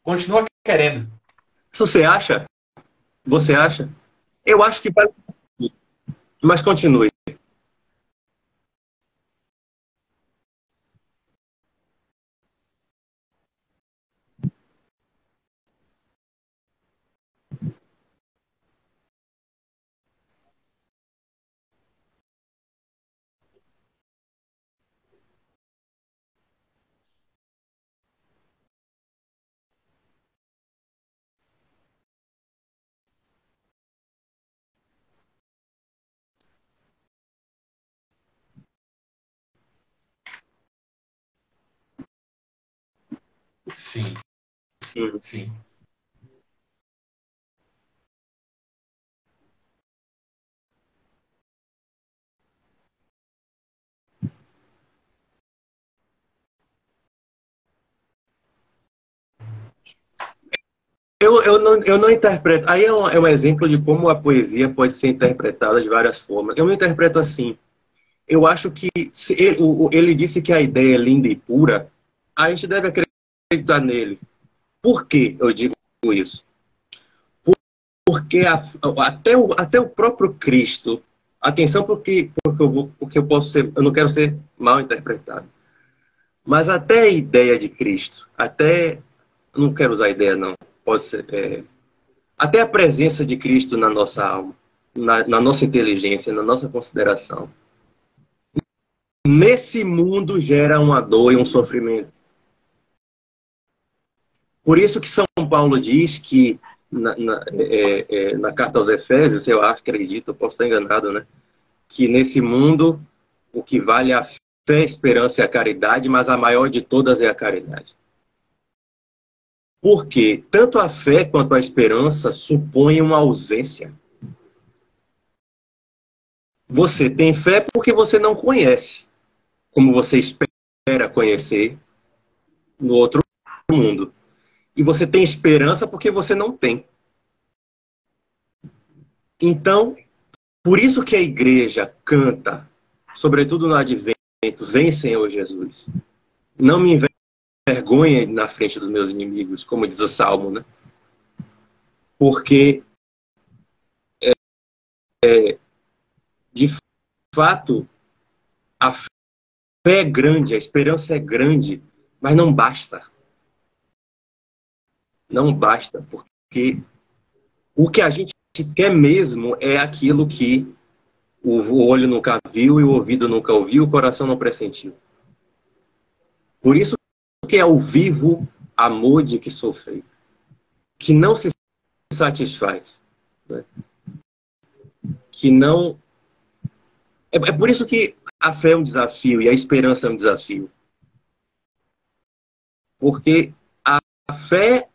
continua querendo. Você acha? Você acha? Eu acho que vai. Mas continue. Sim, Uhum. sim. Eu não interpreto. Aí é um exemplo de como a poesia pode ser interpretada de várias formas. Eu não interpreto assim. Eu acho que se ele disse que a ideia é linda e pura, a gente deve acreditar nele. Por que eu digo isso? Porque até o próprio Cristo, atenção porque eu posso ser, eu não quero ser mal interpretado, mas até a ideia de Cristo, até, não quero usar ideia não, pode ser, até a presença de Cristo na nossa alma, na nossa inteligência, na nossa consideração, nesse mundo gera uma dor e um sofrimento. Por isso que São Paulo diz que na carta aos Efésios, eu acho, acredito, eu posso estar enganado, né? Que nesse mundo o que vale é a fé, a esperança e a caridade, mas a maior de todas é a caridade. Porque tanto a fé quanto a esperança supõem uma ausência. Você tem fé porque você não conhece, como você espera conhecer no outro mundo. E você tem esperança porque você não tem. Então, por isso que a igreja canta, sobretudo no advento, vem Senhor Jesus. Não me envergonhe na frente dos meus inimigos, como diz o Salmo, né? Porque, de fato, a fé é grande, a esperança é grande, mas não basta. Não basta, porque o que a gente quer mesmo é aquilo que o olho nunca viu e o ouvido nunca ouviu, o coração não pressentiu. Por isso que é o vivo amor de que sou feito, que não se satisfaz, né? Que não... É por isso que a fé é um desafio e a esperança é um desafio. Porque a fé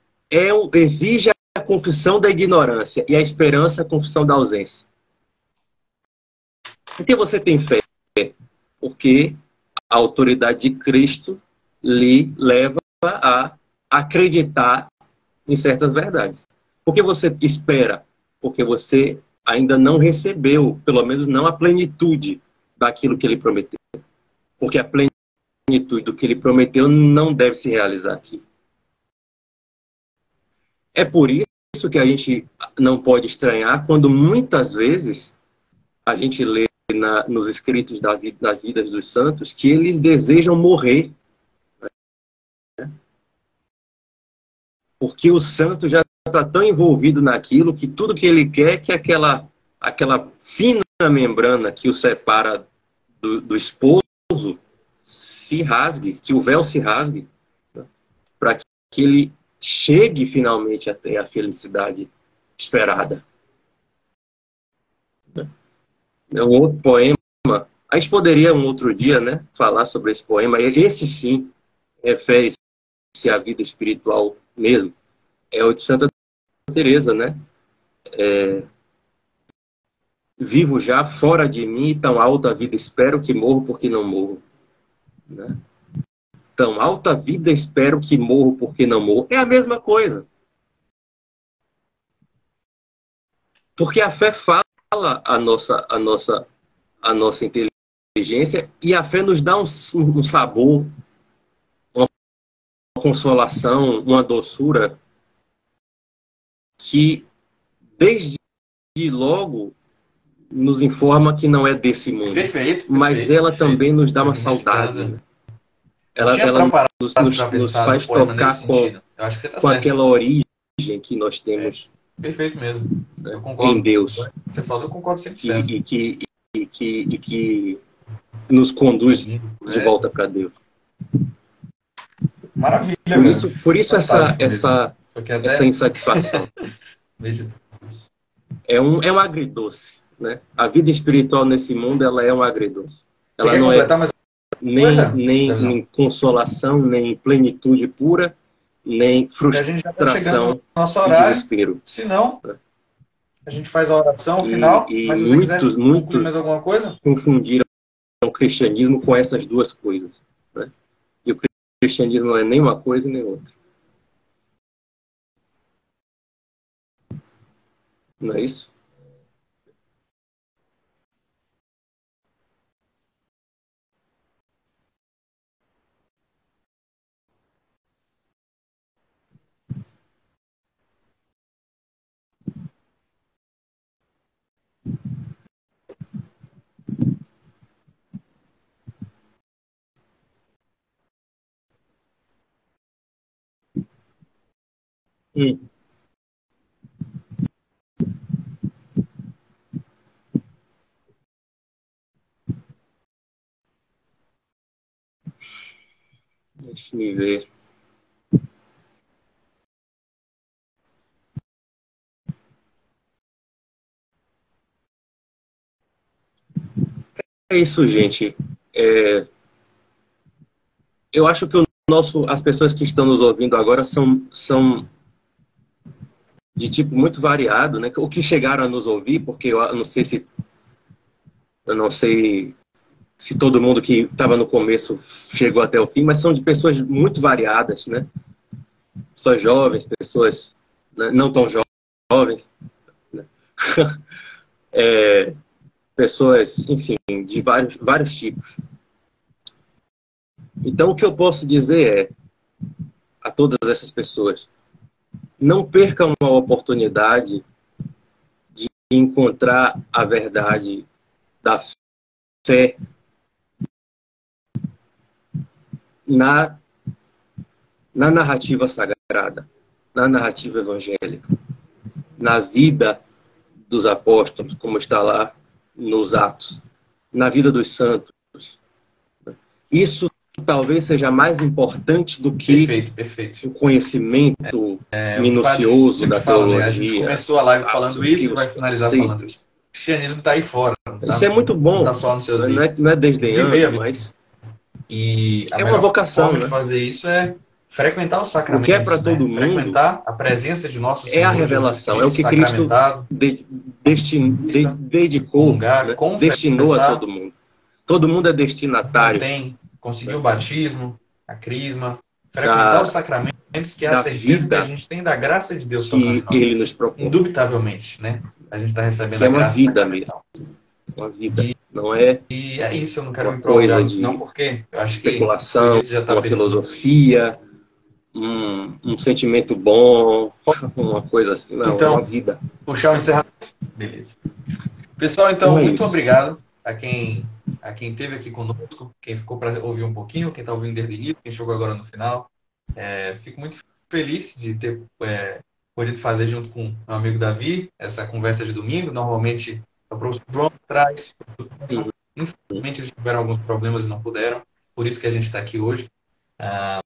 exige a confissão da ignorância e a esperança a confissão da ausência. Por que você tem fé? Porque a autoridade de Cristo lhe leva a acreditar em certas verdades. Por que você espera? Porque você ainda não recebeu, pelo menos não a plenitude daquilo que ele prometeu. Porque a plenitude do que ele prometeu não deve se realizar aqui. É por isso que a gente não pode estranhar quando muitas vezes a gente lê nos escritos das vidas dos santos que eles desejam morrer. Porque o santo já está tão envolvido naquilo que tudo que ele quer é que aquela fina membrana que o separa do esposo se rasgue, que o véu se rasgue, né? Para que ele chegue finalmente até a felicidade esperada. É um outro poema. A gente poderia um outro dia, né, falar sobre esse poema. Esse sim refere-se à vida espiritual mesmo. É o de Santa Teresa, né? Vivo já fora de mim, tão alta vida espero que morro porque não morro. Né? Tão alta vida espero que morro porque não morro. É a mesma coisa. Porque a fé fala a nossa inteligência e a fé nos dá um sabor, uma consolação, uma doçura que desde logo nos informa que não é desse mundo. Perfeito. Mas ela também nos dá uma saudade. Né? Ela nos faz tocar com aquela origem que nós temos. Perfeito mesmo. Né? Eu concordo. Em Deus. Você falou, eu concordo 100%. E que nos conduz de volta para Deus. Maravilha. Por isso essa insatisfação. É um agridoce. Né? A vida espiritual nesse mundo ela é um agridoce. Ela não é nem consolação, nem plenitude pura, nem frustração e desespero. Se não, a gente faz a oração final. Mas muitos mais alguma coisa? Confundiram o cristianismo com essas duas coisas. Né? E o cristianismo não é nem uma coisa nem outra. Não é isso? Deixa eu ver. É isso, gente. Eu acho que as pessoas que estão nos ouvindo agora são de tipo muito variado, né? O que chegaram a nos ouvir, porque eu não sei se todo mundo que estava no começo chegou até o fim, mas são de pessoas muito variadas, né? Pessoas jovens, pessoas, né, não tão jovens, né? Pessoas, enfim, de vários tipos. Então, o que eu posso dizer a todas essas pessoas, não percam a oportunidade de encontrar a verdade da fé na narrativa sagrada, na narrativa evangélica, na vida dos apóstolos, como está lá nos Atos, na vida dos santos. Isso talvez seja mais importante do que perfeito. o conhecimento minucioso da teologia. Né? A gente começou a live falando isso e vai finalizar falando isso. O cristianismo está aí fora. Isso é muito bom. Tá só nos seus não é desdenhando, mas e é uma vocação. Forma de fazer isso é frequentar os sacramentos. O que é para todo mundo, frequentar a presença de nosso Senhor. É a revelação, é o que Cristo dedicou, destinou a todo mundo. Todo mundo é destinatário. Conseguir o batismo, a crisma, frequentar os sacramentos, que é a certeza que a gente tem da graça de Deus que Ele nos propõe. Indubitavelmente, né? A gente está recebendo que a graça. É uma vida mesmo. Uma vida. Não é. E é isso, eu não quero uma me prolongar coisa de não, porque eu acho especulação, que já tá uma filosofia, um sentimento bom, uma coisa assim. Não, então, é uma vida. Puxar o encerramento. Beleza. Pessoal, então, muito obrigado a quem esteve aqui conosco, quem ficou para ouvir um pouquinho, quem está ouvindo desde o início, quem chegou agora no final. Fico muito feliz de ter podido fazer junto com o meu amigo Davi essa conversa de domingo. Normalmente o professor João traz Infelizmente, eles tiveram alguns problemas e não puderam. Por isso que a gente está aqui hoje. Ah,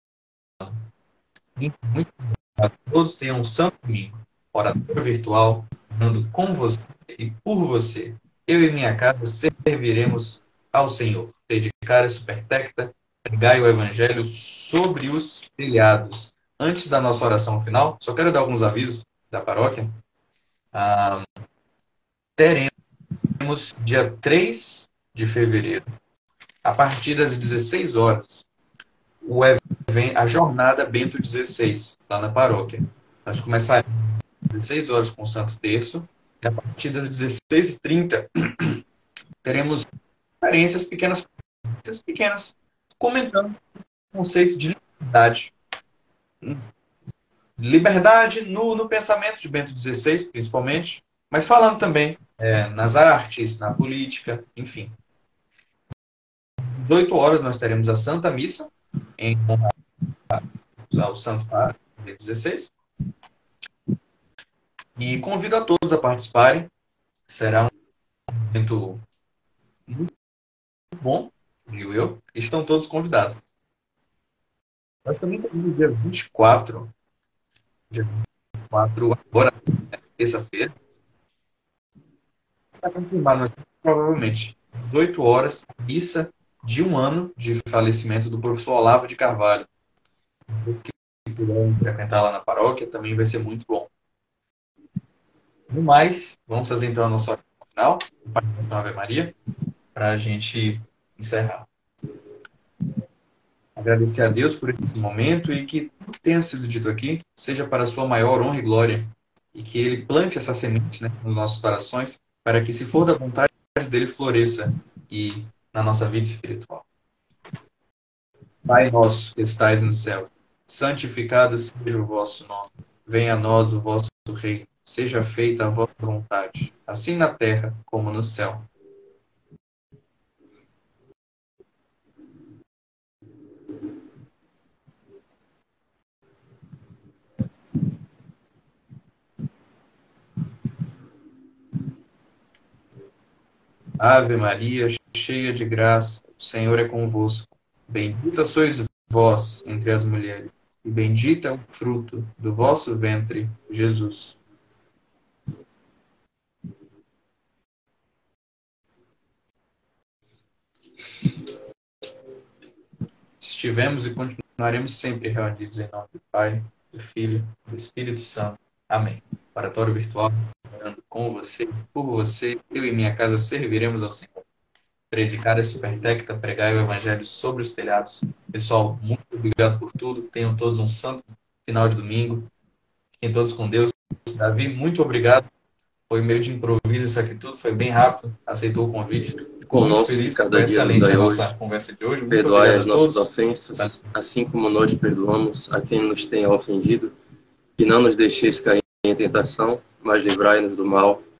muito obrigado. Todos tenham um santo domingo. Oratório virtual, orando com você e por você. Eu e minha casa serviremos ao Senhor. Predicar é supertecta, pregai o evangelho sobre os telhados. Antes da nossa oração final, só quero dar alguns avisos da paróquia. Ah, teremos dia 3 de fevereiro, a partir das 16 horas, a jornada Bento XVI, lá na paróquia. Nós começaremos às 16 horas com o Santo Terço, e a partir das 16h30 teremos conferências pequenas, comentando o conceito de liberdade. Liberdade no pensamento de Bento XVI, principalmente, mas falando também nas artes, na política, enfim. Às 18 horas nós teremos a Santa Missa, em honra ao Santo Padre Bento XVI. E convido a todos a participarem. Será um evento muito bom, digo eu. Estão todos convidados. Nós também temos o dia 24, agora, terça-feira. Está confirmado, mas provavelmente, 18 horas, missa de 1 ano de falecimento do professor Olavo de Carvalho. Se puder frequentar lá na paróquia, também vai ser muito bom. No mais, vamos fazer então a nossa oração final, a Ave Maria, para a gente encerrar. Agradecer a Deus por esse momento e que tudo que tenha sido dito aqui seja para a sua maior honra e glória e que Ele plante essa semente, né, nos nossos corações para que, se for da vontade dele, floresça e na nossa vida espiritual. Pai nosso que estais no céu, santificado seja o vosso nome. Venha a nós o vosso reino. Seja feita a vossa vontade, assim na terra como no céu. Ave Maria, cheia de graça, o Senhor é convosco. Bendita sois vós entre as mulheres, e bendito é o fruto do vosso ventre, Jesus. Estivemos e continuaremos sempre reunidos em nome do Pai, do Filho e do Espírito Santo. Amém. Oratório virtual, orando com você, por você, eu e minha casa serviremos ao Senhor. Predicar é supertecta, pregar o Evangelho sobre os telhados. Pessoal, muito obrigado por tudo. Tenham todos um santo final de domingo. Fiquem todos com Deus. Davi, muito obrigado. Foi meio de improviso isso aqui tudo, foi bem rápido. Aceitou o convite. Ficou muito feliz. Foi excelente a nossa conversa de hoje. Perdoai as nossas ofensas, assim como nós perdoamos a quem nos tenha ofendido. E não nos deixeis cair em tentação, mas livrai-nos do mal.